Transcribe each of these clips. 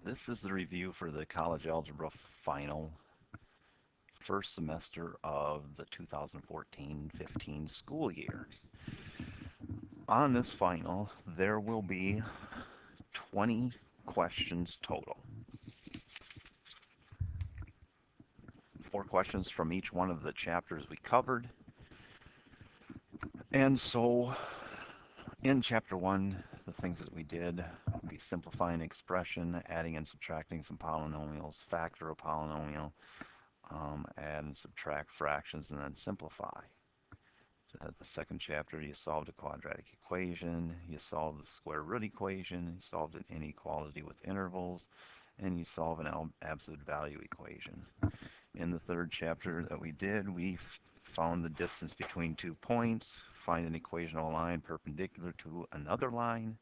This is the review for the college algebra final, first semester of the 2014-15 school year. On this final, there will be 20 questions total. 4 questions from each one of the chapters we covered. And so in chapter 1, the things that we did would be simplifying expression, adding and subtracting some polynomials, factor a polynomial, add and subtract fractions, and then simplify. The second chapter, you solved a quadratic equation, you solved the square root equation, you solved an inequality with intervals, and you solve an absolute value equation. In the third chapter that we did, we found the distance between 2 points, find an equation of a line perpendicular to another line.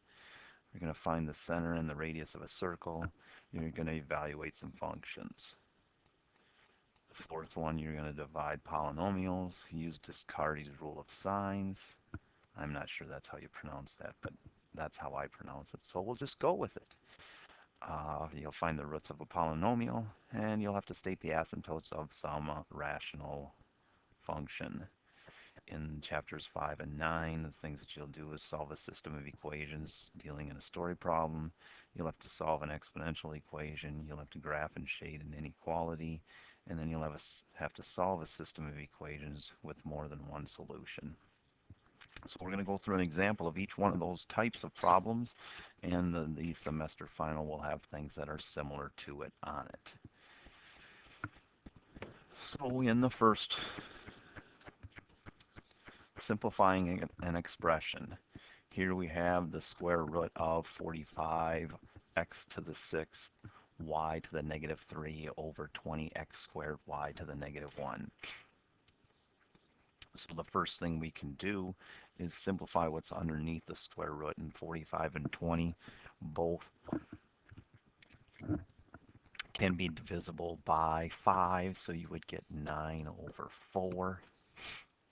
You're going to find the center and the radius of a circle. You're going to evaluate some functions. The fourth one, you're going to divide polynomials, use Descartes' rule of signs. I'm not sure that's how you pronounce that, but that's how I pronounce it, so we'll just go with it. You'll find the roots of a polynomial, and you'll have to state the asymptotes of some rational function. In chapters 5 and 9, the things that you'll do is solve a system of equations dealing in a story problem. You'll have to solve an exponential equation. You'll have to graph and shade an inequality. And then you'll have to solve a system of equations with more than one solution. So we're going to go through an example of each one of those types of problems, and the semester final will have things that are similar to it on it. So in the first, simplifying an expression, here we have the square root of 45 x to the 6th y to the negative 3 over 20x squared y to the negative 1. So the first thing we can do is simplify what's underneath the square root, and 45 and 20 both can be divisible by 5, so you would get 9 over 4.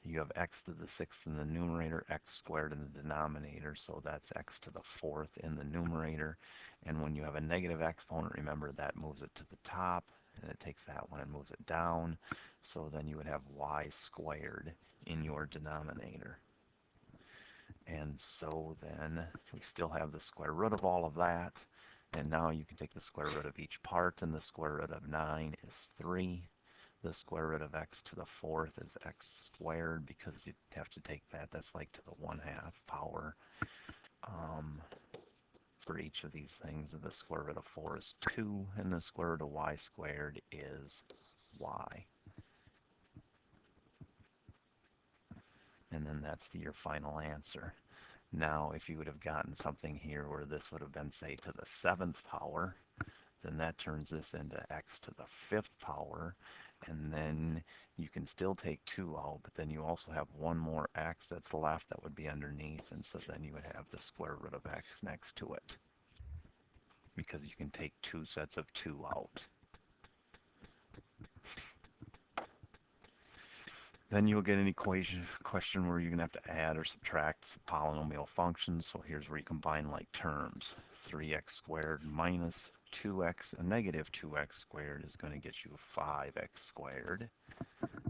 You have x to the 6th in the numerator, x squared in the denominator, so that's x to the 4th in the numerator. And when you have a negative exponent, remember that moves it to the top, and it takes that one and moves it down. So then you would have y squared in your denominator. And so then we still have the square root of all of that. And now you can take the square root of each part, and the square root of 9 is 3. The square root of x to the 4th is x squared, because you have to take that. That's like to the 1/2 power. For each of these things, the square root of 4 is 2, and the square root of y squared is y. And then that's your final answer. Now, if you would have gotten something here where this would have been, say, to the 7th power, then that turns this into x to the 5th power, and then you can still take 2 out, but then you also have one more x that's left that would be underneath, and so then you would have the square root of x next to it, because you can take 2 sets of 2 out. Then you'll get an question where you're going to have to add or subtract some polynomial functions. So here's where you combine like terms. 3x squared minus 2x, a negative 2x squared is going to get you 5x squared.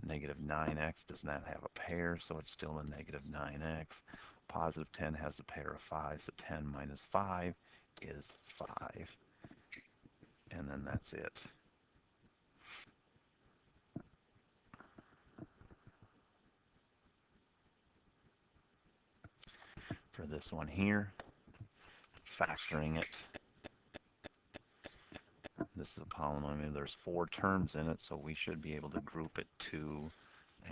Negative 9x does not have a pair, so it's still a negative 9x. Positive 10 has a pair of 5, so 10 minus 5 is 5. And then that's it. For this one here, factoring it, this is a polynomial. There's 4 terms in it, so we should be able to group it 2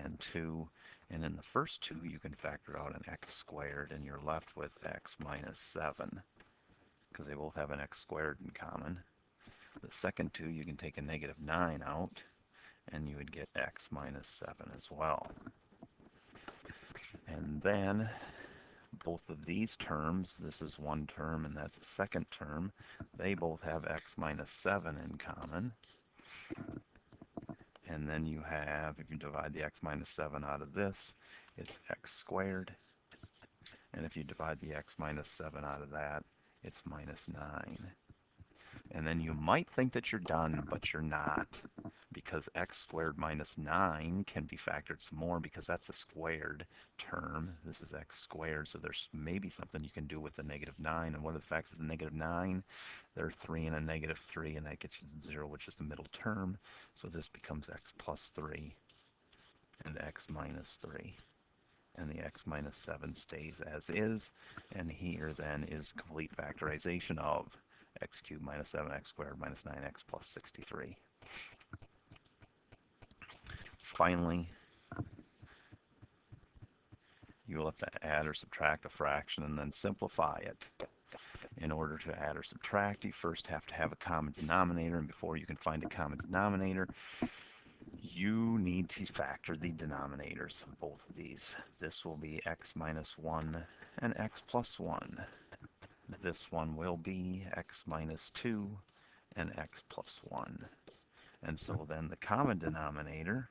and 2. And in the first 2, you can factor out an x squared, and you're left with x minus 7, because they both have an x squared in common. The second 2, you can take a negative 9 out, and you would get x minus 7 as well. And then both of these terms, this is one term and that's a second term, they both have x minus 7 in common. And then you have, if you divide the x minus 7 out of this, it's x squared. And if you divide the x minus 7 out of that, it's minus 9. And then you might think that you're done, but you're not, because x squared minus 9 can be factored some more because that's a squared term. This is x squared, so there's maybe something you can do with the negative 9. And one of the facts is the negative 9. There are 3 and a negative 3, and that gets you to 0, which is the middle term. So this becomes x plus 3 and x minus 3. And the x minus 7 stays as is. And here then is complete factorization of x cubed minus 7x squared minus 9x plus 63. Finally, you will have to add or subtract a fraction and then simplify it. In order to add or subtract, you first have to have a common denominator, and before you can find a common denominator, you need to factor the denominators of both of these. This will be x minus 1 and x plus 1. This one will be x minus 2 and x plus 1. And so then the common denominator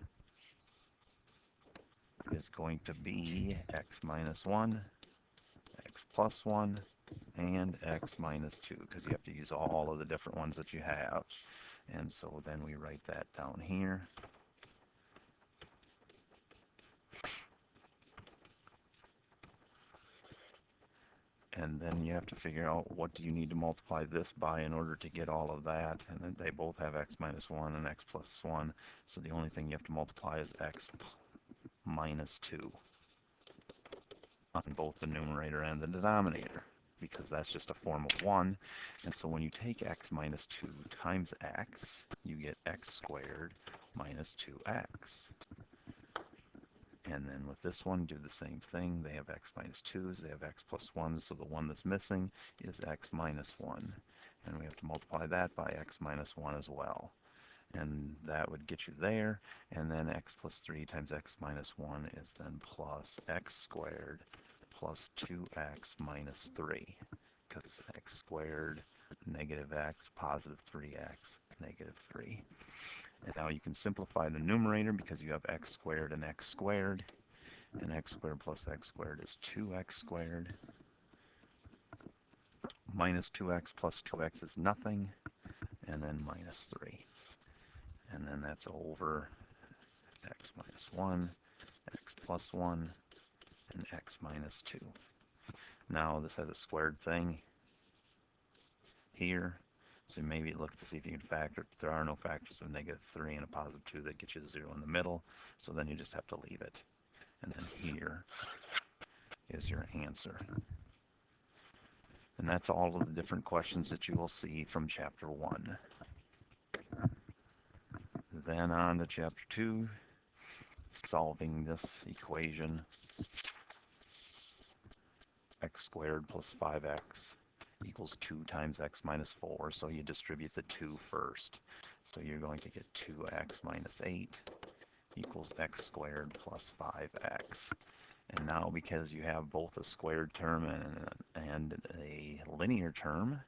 is going to be x minus 1, x plus 1, and x minus 2, because you have to use all of the different ones that you have. And so then we write that down here. And then you have to figure out what do you need to multiply this by in order to get all of that. And then they both have x minus 1 and x plus 1. So the only thing you have to multiply is x minus 2 on both the numerator and the denominator, because that's just a form of 1. And so when you take x minus 2 times x, you get x squared minus 2x. And then with this one, do the same thing. They have x minus 2s, they have x plus 1s, so the one that's missing is x minus 1. And we have to multiply that by x minus 1 as well. And that would get you there. And then x plus 3 times x minus 1 is then plus x squared plus 2x minus 3. Because x squared, negative x, positive 3x, negative 3. And now you can simplify the numerator because you have x squared and x squared. And x squared plus x squared is 2x squared. Minus 2x plus 2x is nothing. And then minus 3. And then that's over x minus 1, x plus 1, and x minus 2. Now this has a squared thing here. So maybe look to see if you can factor it. But there are no factors of negative 3 and a positive 2 that get you 0 in the middle. So then you just have to leave it. And then here is your answer. And that's all of the different questions that you will see from Chapter 1. Then on to Chapter 2, solving this equation. X squared plus 5x equals 2 times x minus 4. So you distribute the 2 first. So you're going to get 2x minus 8 equals x squared plus 5x. And now because you have both a squared term and a linear term,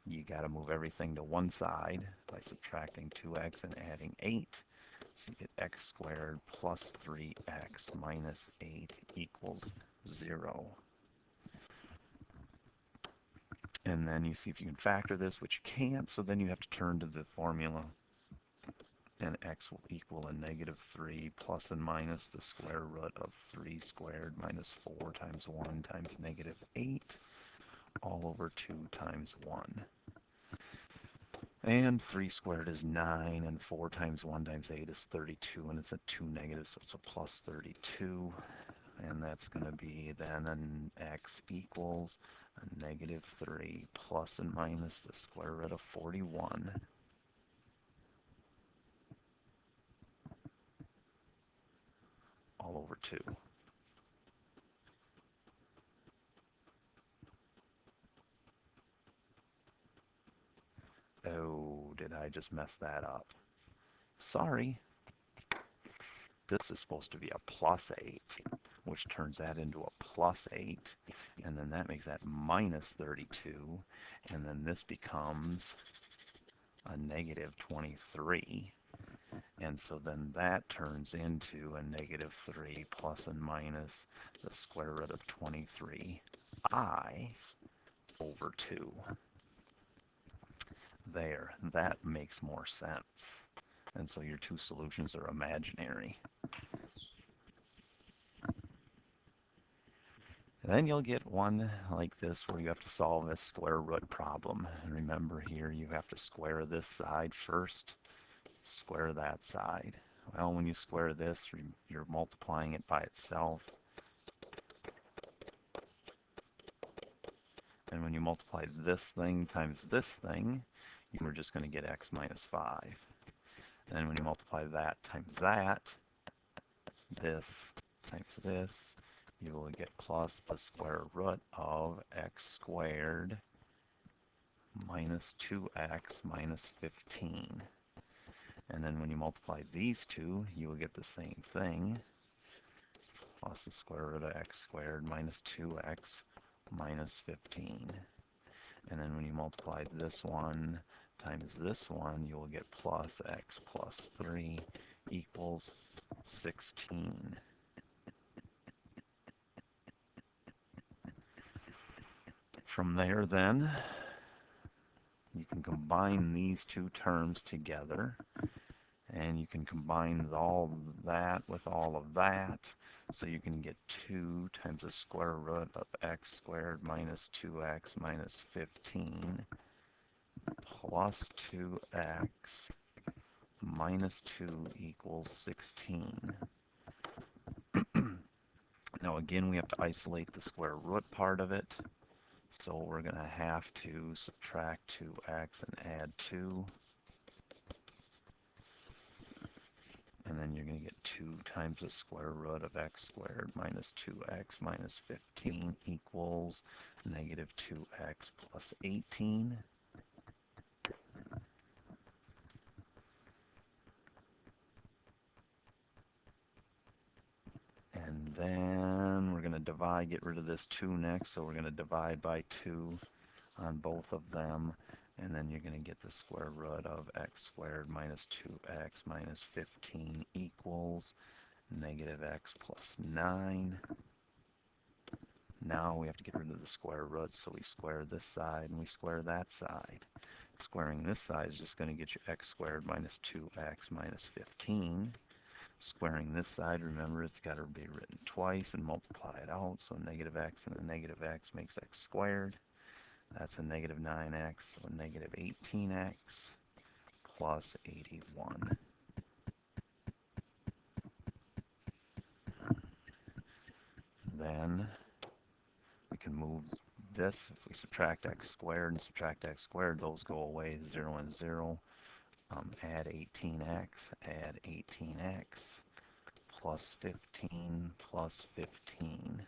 you got to move everything to one side by subtracting 2x and adding 8. So you get x squared plus 3x minus 8 equals 0. And then you see if you can factor this, which you can't, so then you have to turn to the formula. And x will equal a negative 3 plus and minus the square root of 3 squared minus 4 times 1 times negative 8 all over 2 times 1. And 3 squared is 9, and 4 times 1 times 8 is 32, and it's a 2 negative, so it's a plus 32. And that's going to be then an x equals a negative 3 plus and minus the square root of 41. All over 2. Oh, did I just mess that up? Sorry. This is supposed to be a plus 8, which turns that into a plus 8, and then that makes that minus 32, and then this becomes a negative 23, and so then that turns into a negative 3 plus and minus the square root of 23i over 2. There, that makes more sense. And so your two solutions are imaginary. Then you'll get one like this where you have to solve a square root problem. And remember here, you have to square this side first, square that side. Well, when you square this, you're multiplying it by itself. And when you multiply this thing times this thing, you're just going to get x minus 5. And then when you multiply that times that, this times this, you will get plus the square root of x squared minus 2x minus 15. And then when you multiply these two, you will get the same thing, plus the square root of x squared minus 2x minus 15. And then when you multiply this one times this one, you will get plus x plus 3 equals 16. From there then, you can combine these two terms together, and you can combine all that with all of that, so you can get 2 times the square root of x squared minus 2x minus 15 plus 2x minus 2 equals 16. Now again, we have to isolate the square root part of it. So we're going to have to subtract 2x and add 2. And then you're going to get 2 times the square root of x squared minus 2x minus 15 equals negative 2x plus 18. And then we're going to divide, get rid of this 2 next, so we're going to divide by 2 on both of them, and then you're going to get the square root of x squared minus 2x minus 15 equals negative x plus 9. Now we have to get rid of the square root, so we square this side and we square that side. Squaring this side is just going to get you x squared minus 2x minus 15. Squaring this side, remember, it's got to be written twice and multiply it out. So negative x and a negative x makes x squared. That's a negative 9x, so a negative 18x plus 81. Then we can move this. If we subtract x squared and subtract x squared, those go away, 0 and 0. Add 18x, add 18x, plus 15, plus 15.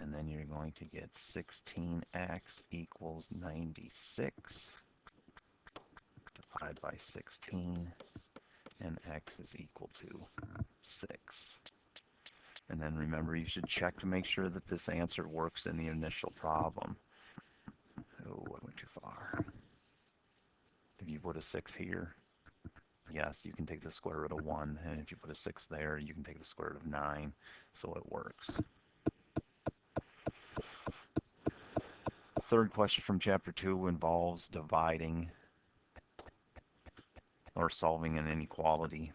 And then you're going to get 16x equals 96. Divide by 16, and x is equal to 6. And then remember, you should check to make sure that this answer works in the initial problem. Oh, I went too far. If you put a 6 here, yes, you can take the square root of 1, and if you put a 6 there, you can take the square root of 9, so it works. The third question from chapter 2 involves dividing or solving an inequality.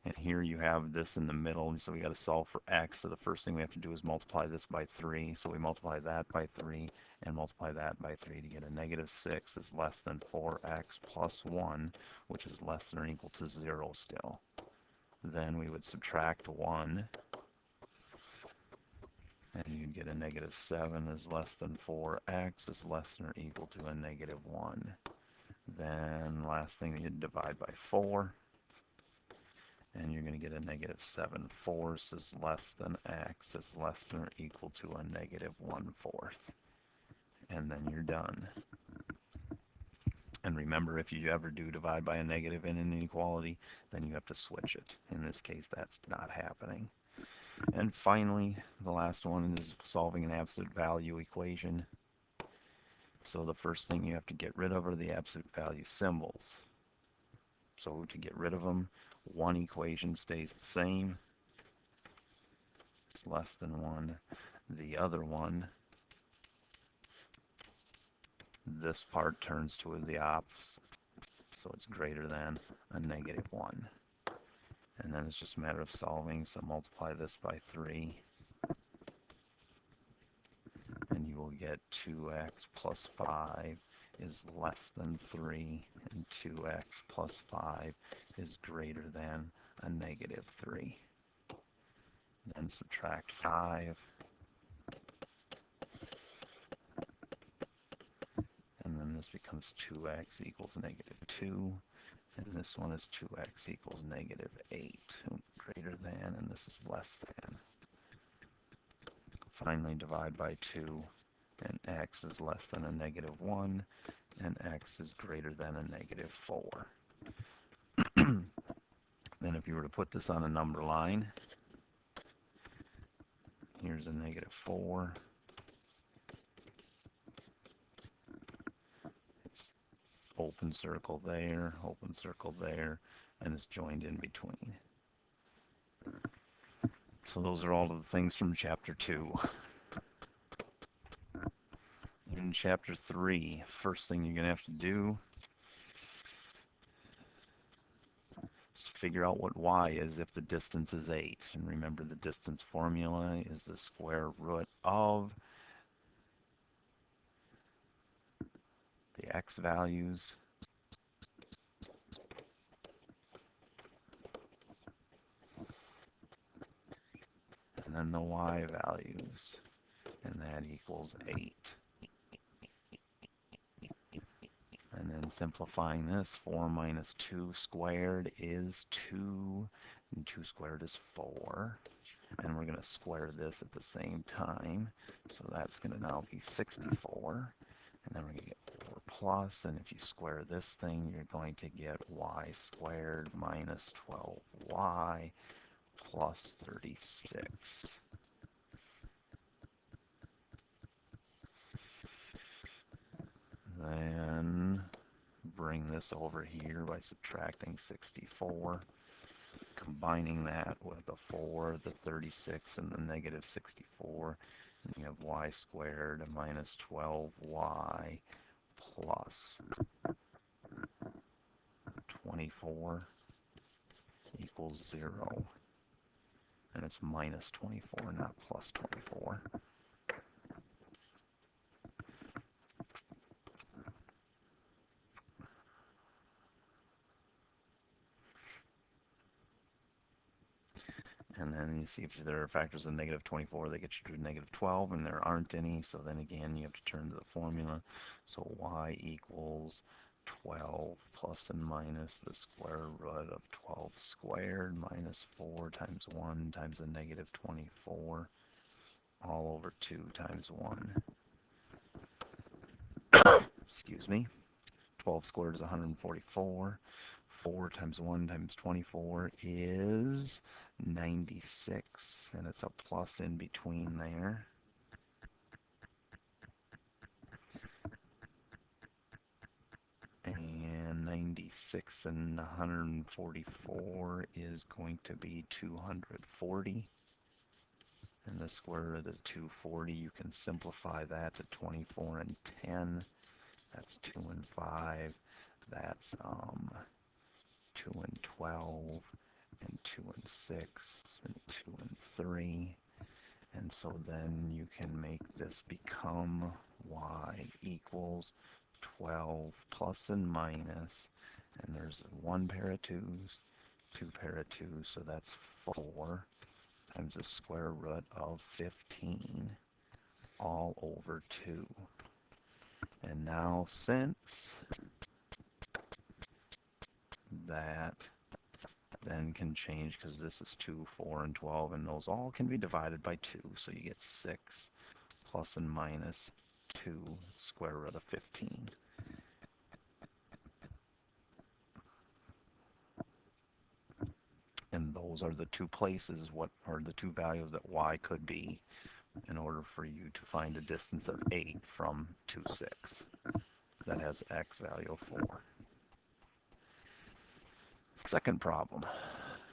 And here you have this in the middle, and so we got to solve for x. So the first thing we have to do is multiply this by 3. So we multiply that by 3 and multiply that by 3 to get a negative 6 is less than 4x plus 1, which is less than or equal to 0 still. Then we would subtract 1, and you'd get a negative 7 is less than 4x is less than or equal to a negative 1. Then last thing, you'd divide by 4. And you're going to get a negative 7 fourths is less than x is less than or equal to a negative 1/4. And then you're done. And remember, if you ever do divide by a negative in an inequality, then you have to switch it. In this case, that's not happening. And finally, the last one is solving an absolute value equation. So the first thing you have to get rid of are the absolute value symbols. So to get rid of them, one equation stays the same. It's less than 1. The other one this part turns to the opposite, so it's greater than a negative 1. And then it's just a matter of solving, so multiply this by 3, and you will get 2x plus 5 is less than 3, and 2x plus 5 is greater than a negative 3. Then subtract 5, and then this becomes 2x equals negative 2, and this one is 2x equals negative 8, greater than, and this is less than. Finally, divide by 2, and x is less than a negative 1, and x is greater than a negative 4. Then if you were to put this on a number line, here's a negative 4. It's open circle there, and it's joined in between. So those are all of the things from chapter 2. In chapter 3, first thing you're going to have to do is figure out what y is if the distance is 8. And remember, the distance formula is the square root of the x values and then the y values, and that equals 8. And then simplifying this, 4 minus 2 squared is 2, and 2 squared is 4. And we're going to square this at the same time, so that's going to now be 64. And then we're going to get 4 plus, and if you square this thing, you're going to get y squared minus 12y plus 36. Then bring this over here by subtracting 64, combining that with the 4, the 36, and the negative 64, and you have y squared minus 12y plus 24 equals 0. And it's minus 24, not plus 24. And then you see if there are factors of negative 24, they get you to negative 12, and there aren't any. So then again, you have to turn to the formula. So y equals 12 plus and minus the square root of 12 squared minus 4 times 1 times a negative 24 all over 2 times 1. Excuse me. 12 squared is 144. 4 times 1 times 24 is 96, and it's a plus in between there. And 96 and 144 is going to be 240. And the square root of 240, you can simplify that to 24 and 10. That's 2 and 5. That's 2 and 12, and 2 and 6, and 2 and 3. And so then you can make this become y equals 12 plus and minus, and there's 1 pair of 2's, 2 pair of 2's, so that's 4 times the square root of 15 all over 2. And now since that then can change, because this is 2, 4, and 12, and those all can be divided by 2, so you get 6 plus and minus 2 square root of 15. And those are the two places, what are the two values that y could be in order for you to find a distance of 8 from 2, 6 that has x value of 4. Second problem.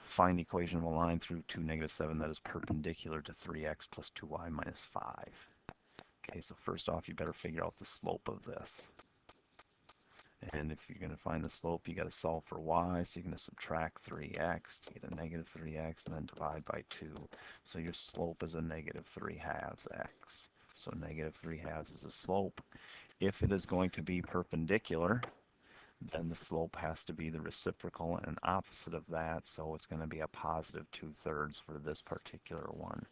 Find the equation of a line through 2, negative 7 that is perpendicular to 3x plus 2y minus 5. Okay, so first off, you better figure out the slope of this. And if you're going to find the slope, you got to solve for y. So you're going to subtract 3x to get a negative 3x and then divide by 2. So your slope is a negative 3 halves x. So negative 3 halves is a slope. If it is going to be perpendicular, then the slope has to be the reciprocal and opposite of that. So it's going to be a positive 2/3 for this particular one.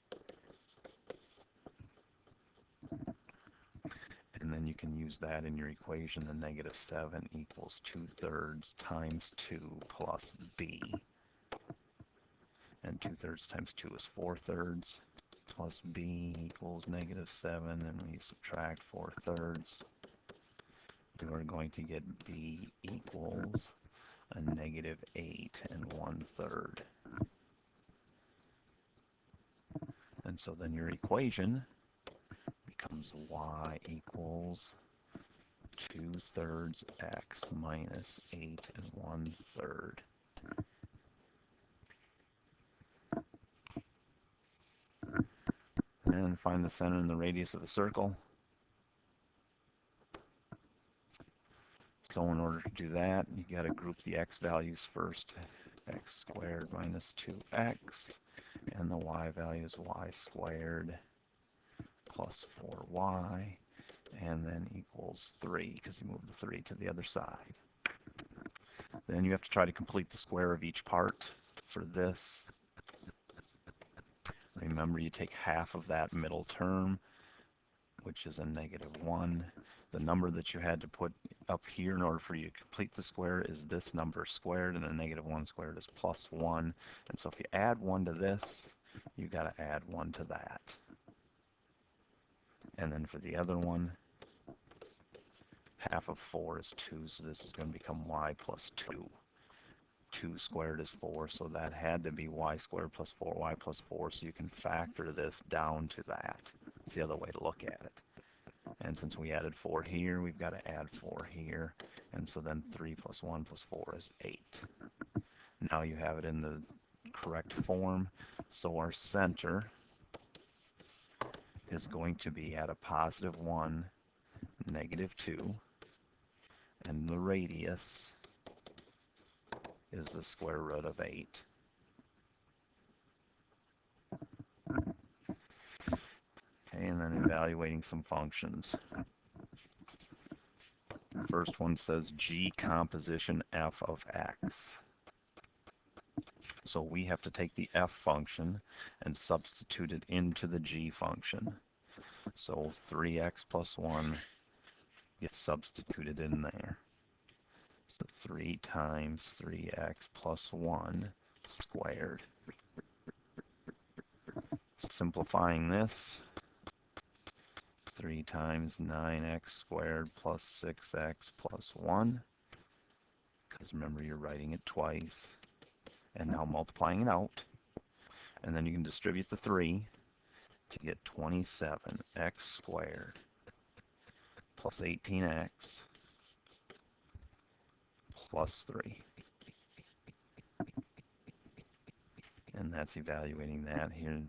And then you can use that in your equation. The negative 7 equals 2/3 times 2 plus b. And 2/3 times 2 is 4/3 plus b equals negative 7. And when you subtract 4/3, you are going to get b equals a negative 8 1/3. And so then your equation becomes y equals 2/3 x minus 8 1/3. And find the center and the radius of the circle. So in order to do that, you got to group the x values first. X squared minus 2x, and the y value is y squared plus 4y, and then equals 3, because you move the 3 to the other side. Then you have to try to complete the square of each part for this. Remember, you take half of that middle term, which is a negative 1. The number that you had to put up here in order for you to complete the square is this number squared, and a negative 1 squared is plus 1. And so if you add 1 to this, you've got to add 1 to that. And then for the other one, half of 4 is 2, so this is going to become y plus 2. 2 squared is 4, so that had to be y squared plus 4y plus 4, so you can factor this down to that. It's the other way to look at it. And since we added 4 here, we've got to add 4 here. And so then 3 plus 1 plus 4 is 8. Now you have it in the correct form. So our center is going to be at a positive 1, negative 2. And the radius is the square root of 8. Okay, and then evaluating some functions. The first one says g composition f of x. So we have to take the f function and substitute it into the g function. So 3x plus 1 gets substituted in there. So 3 times 3x plus 1 squared. Simplifying this, 3 times 9x squared plus 6x plus 1, because remember you're writing it twice, and now multiplying it out, and then you can distribute the 3 to get 27x squared plus 18x plus 3. And that's evaluating that here.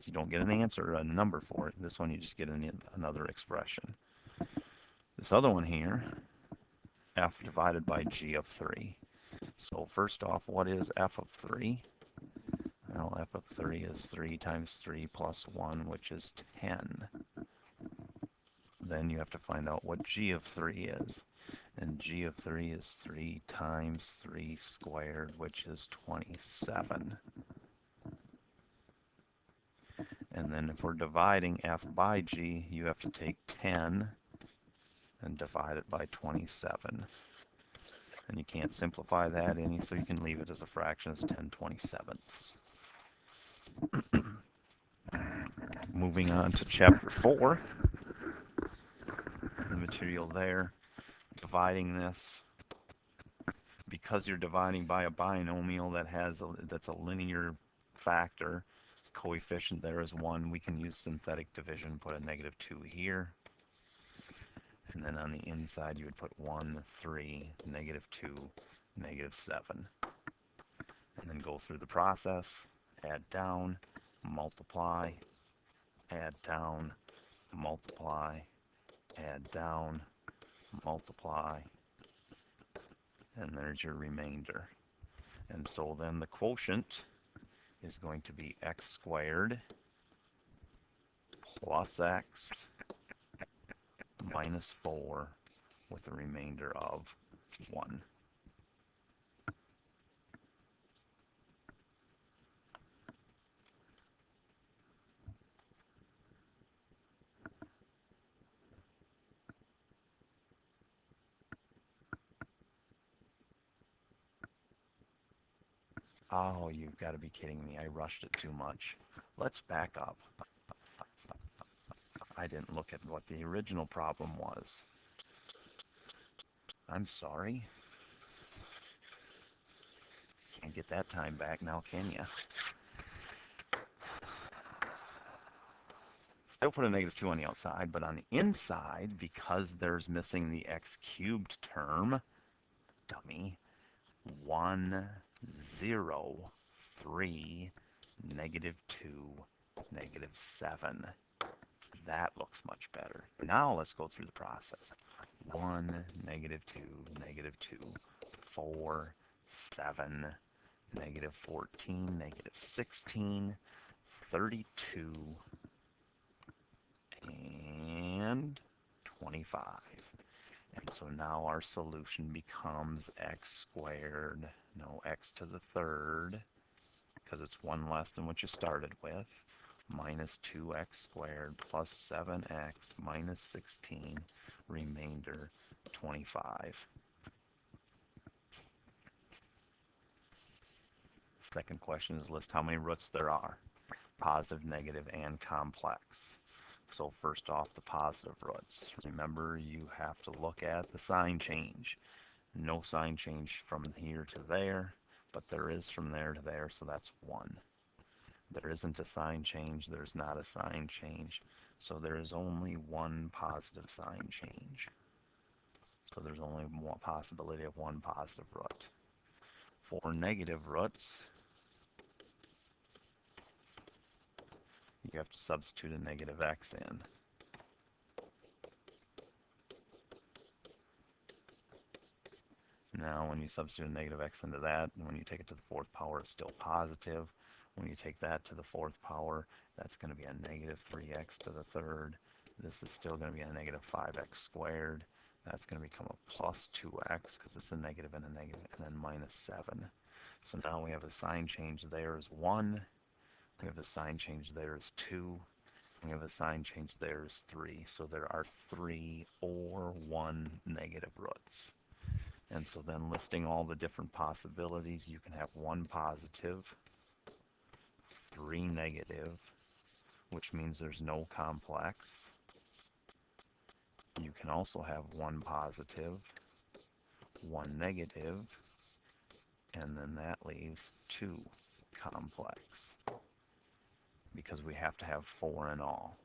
You don't get an answer, a number for it. This one you just get another expression. This other one here, f divided by g of 3. So first off, what is f of 3? Well, f of 3 is 3 times 3 plus 1, which is 10. Then you have to find out what g of 3 is. And g of 3 is 3 times 3 squared, which is 27. And then if we're dividing f by g, you have to take 10 and divide it by 27. And you can't simplify that any, so you can leave it as a fraction as 10/27. Moving on to chapter 4, the material there, dividing this. Because you're dividing by a binomial that's a linear factor, coefficient there is 1, we can use synthetic division, put a negative 2 here. And then on the inside you would put 1, 3, negative 2, negative 7. And then go through the process, add down, multiply, add down, multiply, add down, multiply, and there's your remainder. And so then the quotient is going to be x squared plus x minus 4 with a remainder of 1. Oh, you've got to be kidding me. I rushed it too much. Let's back up. I didn't look at what the original problem was. I'm sorry. Can't get that time back now, can you? Still put a negative 2 on the outside, but on the inside, because there's missing the x cubed term, dummy, 1, 0, 3, negative 2, negative 7. That looks much better. Now let's go through the process. 1, negative 2, negative 2, 4, 7, negative 14, negative 16, 32, and 25. And so now our solution becomes x squared, no, x to the third, because it's 1 less than what you started with, minus 2x squared plus 7x minus 16, remainder 25. Second question is list how many roots there are, positive, negative, and complex. So first off, the positive roots. Remember, you have to look at the sign change. No sign change from here to there, but there is from there to there, so that's 1. There isn't a sign change, there's not a sign change, so there is only one positive sign change. So there's only one possibility of one positive root. For negative roots, you have to substitute a negative x in. Now, when you substitute a negative x into that, and when you take it to the fourth power, it's still positive. When you take that to the fourth power, that's going to be a negative 3x to the third. This is still going to be a negative 5x squared. That's going to become a plus 2x because it's a negative and a negative, and then minus 7. So now we have a sign change there as 1. We have a sign change there as 2. We have a sign change there as 3. So there are 3 or 1 negative roots. And so then listing all the different possibilities, you can have 1 positive, 3 negative, which means there's no complex. You can also have 1 positive, 1 negative, and then that leaves 2 complex, because we have to have 4 in all.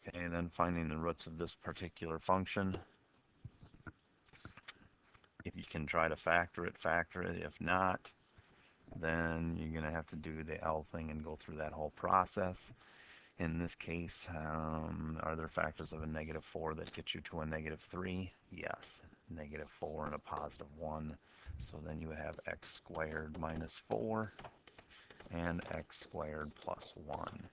Okay, and then finding the roots of this particular function. If you can try to factor it, factor it. If not, then you're going to have to do the L thing and go through that whole process. In this case, are there factors of a negative 4 that get you to a negative 3? Yes, negative 4 and a positive 1. So then you would have x squared minus 4 and x squared plus 1.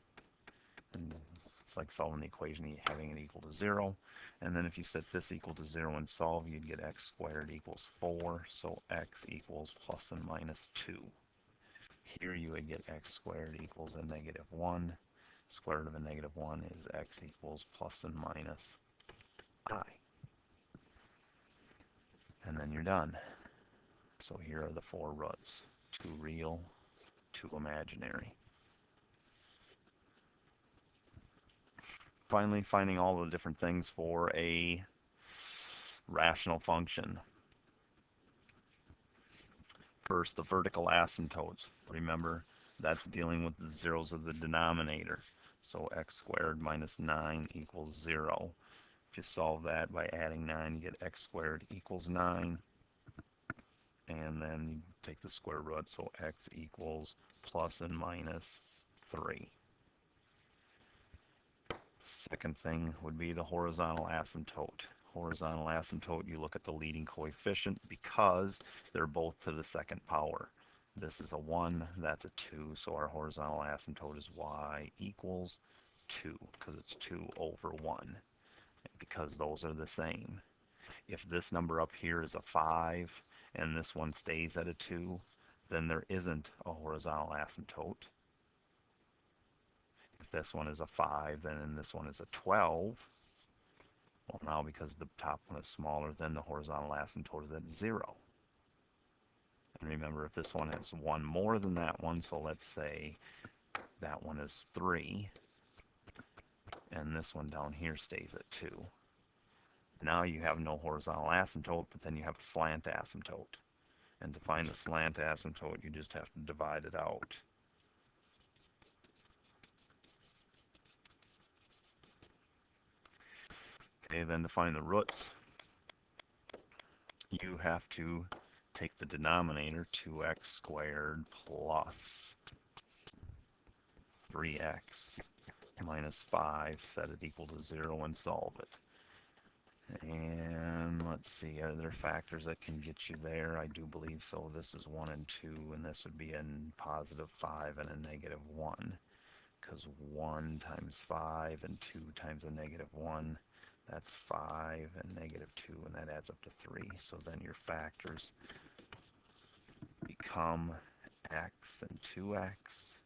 And it's like solving the equation, having it equal to 0. And then if you set this equal to 0 and solve, you'd get x squared equals 4. So x equals plus and minus 2. Here you would get x squared equals a negative 1. Square root of a negative 1 is x equals plus and minus I. And then you're done. So here are the 4 roots. 2 real, 2 imaginary. Finally, finding all the different things for a rational function. First, the vertical asymptotes. Remember, that's dealing with the zeros of the denominator. So x squared minus 9 equals 0. If you solve that by adding 9, you get x squared equals 9. And then you take the square root, so x equals plus and minus 3. Second thing would be the horizontal asymptote. Horizontal asymptote, you look at the leading coefficient because they're both to the second power. This is a 1, that's a 2, so our horizontal asymptote is y equals 2, because it's 2 over 1, because those are the same. If this number up here is a 5, and this one stays at a 2, then there isn't a horizontal asymptote. If this one is a 5, then this one is a 12. Well, now because the top one is smaller, then the horizontal asymptote is at 0. And remember, if this one is 1 more than that one, so let's say that one is 3, and this one down here stays at 2. Now you have no horizontal asymptote, but then you have a slant asymptote. And to find the slant asymptote, you just have to divide it out. Okay, then to find the roots, you have to take the denominator, 2x squared plus 3x minus 5, set it equal to 0, and solve it. And let's see, are there factors that can get you there? I do believe so. This is 1 and 2, and this would be a positive 5 and a negative 1. Because 1 times 5 and 2 times a negative 1, that's 5 and negative 2, and that adds up to 3. So then your factors become x and 2x,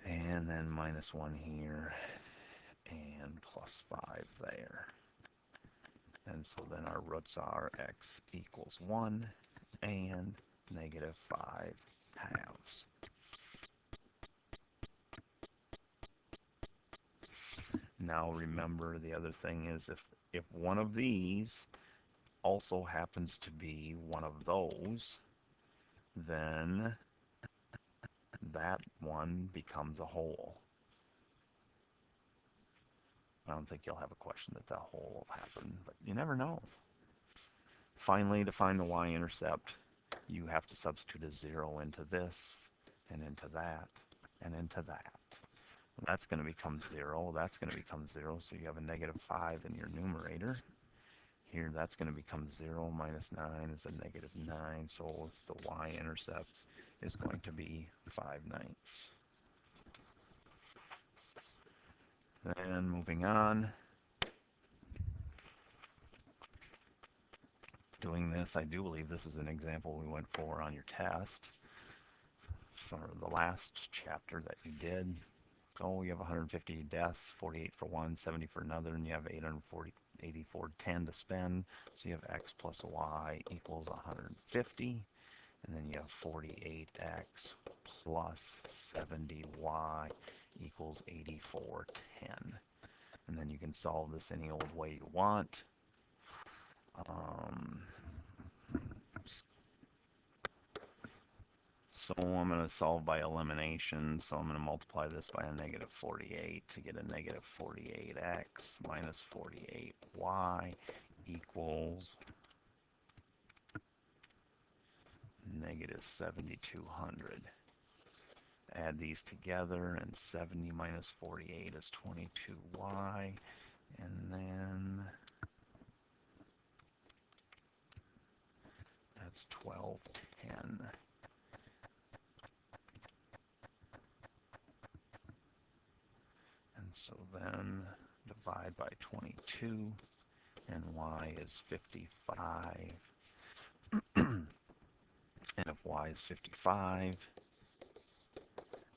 and then minus 1 here, and plus 5 there. And so then our roots are x equals 1 and negative 5 halves. Now remember, the other thing is if one of these also happens to be one of those, then that one becomes a whole. I don't think you'll have a question that whole will happen, but you never know. Finally, to find the y-intercept, you have to substitute a 0 into this, and into that, and into that. That's going to become 0, that's going to become 0, so you have a negative 5 in your numerator. Here, that's going to become 0 minus 9 is a negative 9, so the y-intercept is going to be 5/9. Then moving on, doing this, I do believe this is an example we went for on your test for the last chapter that you did. So you have 150 deaths, 48 for one, 70 for another, and you have 84.10 to spend. So you have x plus y equals 150, and then you have 48x plus 70y equals 84.10. And then you can solve this any old way you want. So I'm going to solve by elimination. So I'm going to multiply this by a negative 48 to get a negative 48x minus 48y equals negative 7,200. Add these together, and 70 minus 48 is 22y, and then that's 1210. And so then divide by 22, and y is 55. And if y is 55,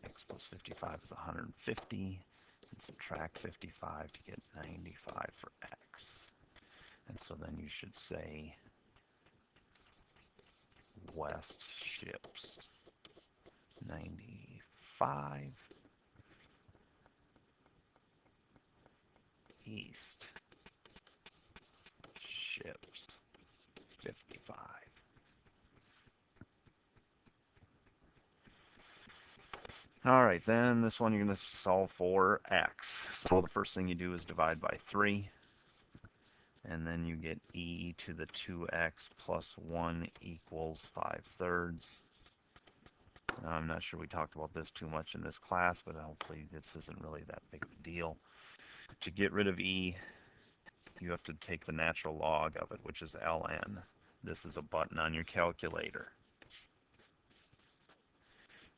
x plus 55 is 150, and subtract 55 to get 95 for x. And so then you should say West ships 95, East ships 55. All right, then this one you're going to solve for x. So the first thing you do is divide by 3, and then you get e to the 2x plus 1 equals 5/3. Now, I'm not sure we talked about this too much in this class, but hopefully this isn't really that big of a deal. To get rid of e, you have to take the natural log of it, which is ln. This is a button on your calculator.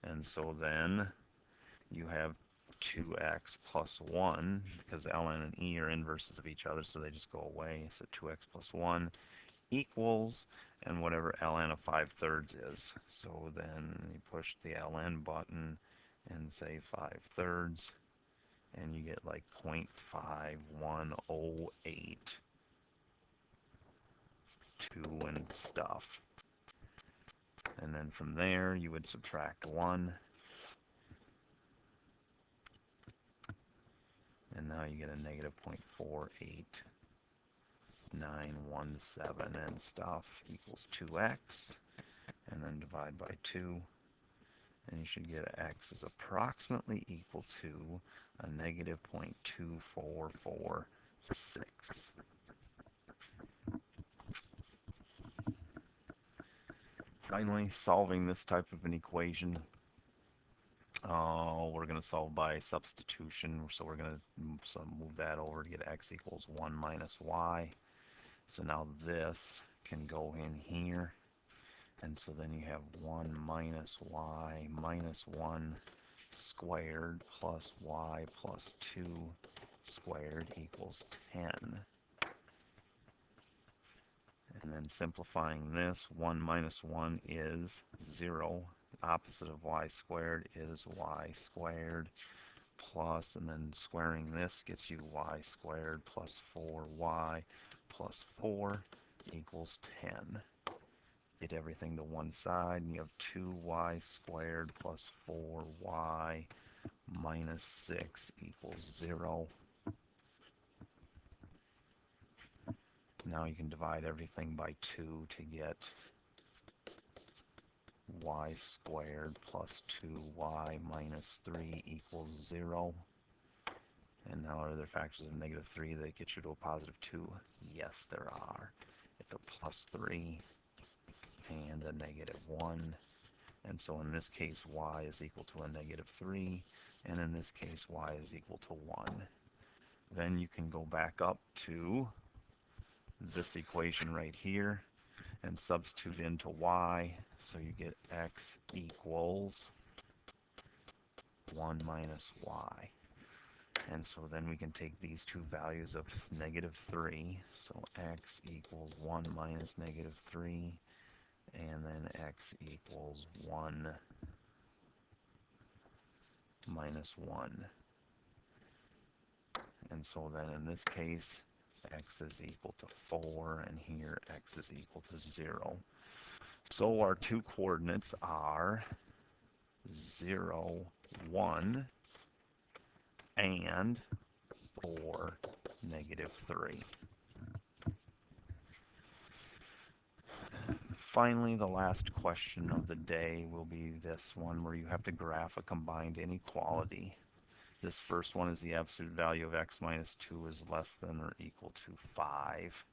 And so then you have 2x plus 1, because ln and e are inverses of each other, so they just go away. So 2x plus 1 equals, and whatever ln of 5/3 is. So then you push the ln button and say 5/3, and you get like 0.5108 and stuff. And then from there you would subtract 1, and now you get a negative 0.48917 and stuff equals 2x, and then divide by 2, and you should get x is approximately equal to a negative 0.2446. Finally, solving this type of an equation, we're going to solve by substitution, so we're going to move that over to get x equals 1 minus y. So now this can go in here, and so then you have 1 minus y minus 1 squared plus y plus 2 squared equals 10. And then simplifying this, 1 minus 1 is 0. The opposite of y squared is y squared plus, and then squaring this gets you y squared plus 4y plus 4 equals 10. Get everything to one side, and you have 2y squared plus 4y minus 6 equals 0. Now you can divide everything by 2 to get y squared plus 2y minus 3 equals 0. And now are there factors of negative 3 that get you to a positive 2? Yes, there are. It's a plus 3 and a negative 1. And so in this case, y is equal to a negative 3, and in this case, y is equal to 1. Then you can go back up to this equation right here and substitute into y, so you get x equals 1 minus y. And so then we can take these two values of negative 3, so x equals 1 minus negative 3, and then x equals 1 minus 1. And so then in this case, x is equal to 4, and here x is equal to 0. So our two coordinates are 0, 1, and 4, negative 3. Finally, the last question of the day will be this one, where you have to graph a combined inequality. This first one is the absolute value of x minus 2 is less than or equal to 5.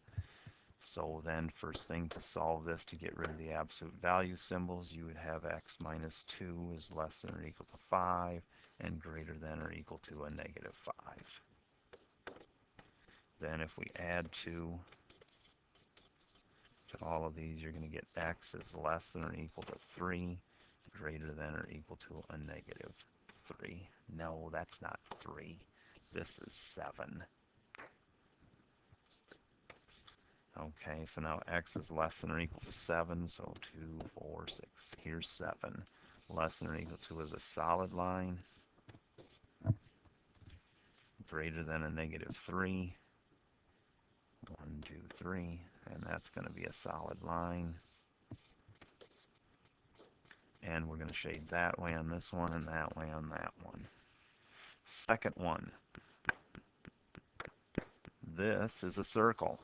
So then first thing to solve this, to get rid of the absolute value symbols, you would have x minus 2 is less than or equal to 5 and greater than or equal to a negative 5. Then if we add 2 to all of these, you're going to get x is less than or equal to 3, greater than or equal to a negative 3. No, that's not 3. This is 7. Okay, so now x is less than or equal to 7, so 2, 4, 6. Here's 7. Less than or equal to is a solid line. Greater than a negative 3. 1, 2, 3. And that's going to be a solid line. And we're going to shade that way on this one and that way on that one. Second one. This is a circle.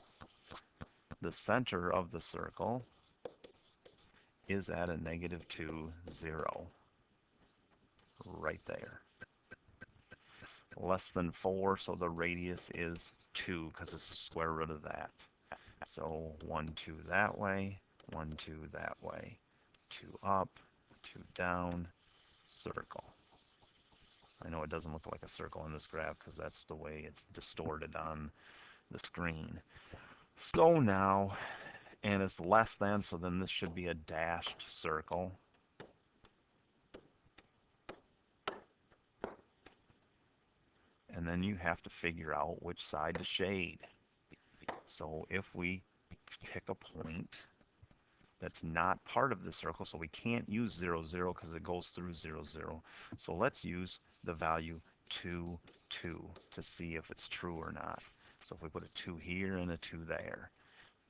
The center of the circle is at a negative 2, 0. Right there. Less than 4, so the radius is 2 because it's the square root of that. So 1, 2 that way, 1, 2 that way. 2 up, 2 down, circle. I know it doesn't look like a circle in this graph because that's the way it's distorted on the screen. So now, and it's less than, so then this should be a dashed circle. And then you have to figure out which side to shade. So if we pick a point that's not part of the circle, so we can't use 0, 0 because it goes through 0, 0. So let's use the value 2, 2 to see if it's true or not. So if we put a 2 here and a 2 there,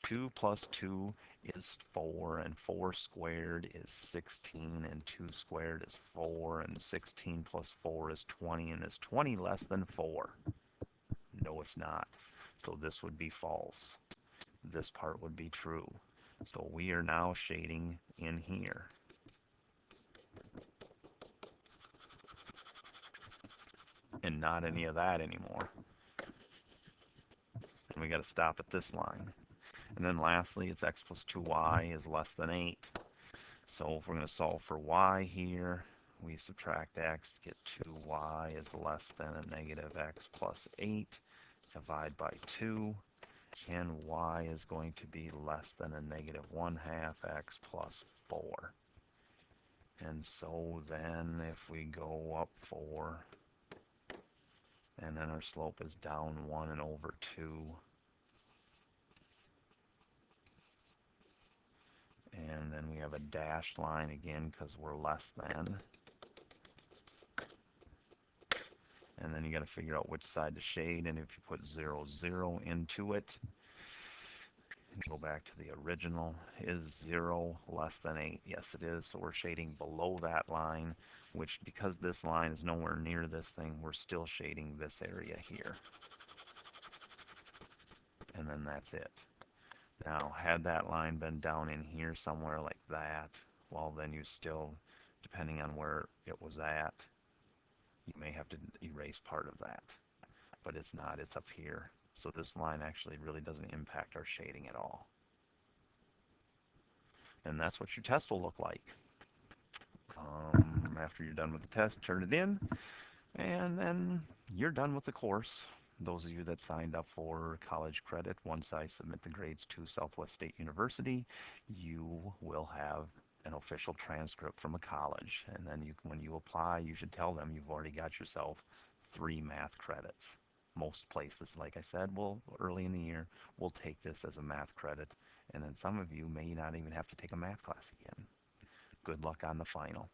2 plus 2 is 4, and 4 squared is 16, and 2 squared is 4, and 16 plus 4 is 20, and is 20 less than 4? No, it's not. So this would be false. This part would be true. So we are now shading in here. And not any of that anymore. And we got to stop at this line. And then lastly, it's x plus 2y is less than 8. So if we're going to solve for y here, we subtract x to get 2y is less than a negative x plus 8. Divide by 2. And y is going to be less than a negative 1/2 x plus 4. And so then if we go up 4, and then our slope is down 1 and over 2, and then we have a dashed line again because we're less than. And then you got to figure out which side to shade, and if you put 0, 0 into it, go back to the original, is 0 less than 8? Yes, it is. So we're shading below that line, which because this line is nowhere near this thing, we're still shading this area here. And then that's it. Now, had that line been down in here somewhere like that, well, then you still, depending on where it was at, you may have to erase part of that. But it's not, it's up here. So this line actually really doesn't impact our shading at all. And that's what your test will look like. After you're done with the test, turn it in, and then you're done with the course. Those of you that signed up for college credit, once I submit the grades to Southwest State University, you will have an official transcript from a college. And then when you apply, you should tell them you've already got yourself 3 math credits. Most places, like I said, will early in the year, will take this as a math credit. And then some of you may not even have to take a math class again. Good luck on the final.